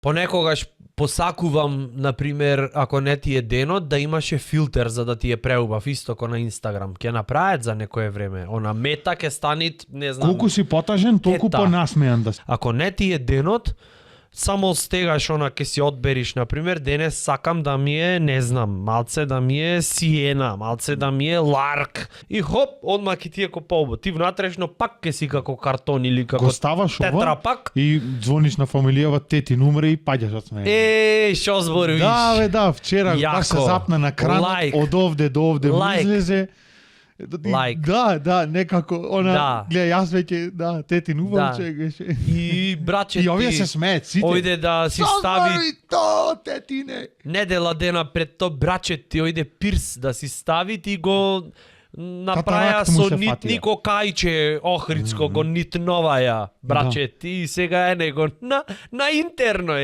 Понекогаш посакувам, например, ако не ти е денот, да имаше филтер за да ти е преубав, исто ко на Инстаграм. Ќе направат за некое време. Она мета ќе станит, не знам. Колку си потажен, толку Тета. понасмеан да си. Ако не ти е денот, само стегаш она ке си одбериш, например, денес сакам да ми е, не знам, малце да ми е сиена, малце да ми е ларк. И хоп, одма ке ти е ко полбо. Ти внатрешно пак ке си како картон или како Го ставаш ова тетрапак. и звониш на фамилијава тети numere и паѓаш од смеја. Шо зборувиш? Да, бе, да, вчера Јако. баш се запна на кранот, Лайк. од овде до овде Лайк. излезе. Лайк. Да, некако, она, Да. гледа, јас веќе, да, тети Да. нувалче, геше. И браче И овие ти, се смеат сите. ојде да си стави Стави то, тетине. недела дена пред то браче ти ојде пирс да си стави, ти го направија Катаракт му со се нитни фатија. кокајче Охридско, го нитноваја браче ти и сега е него на интерно е.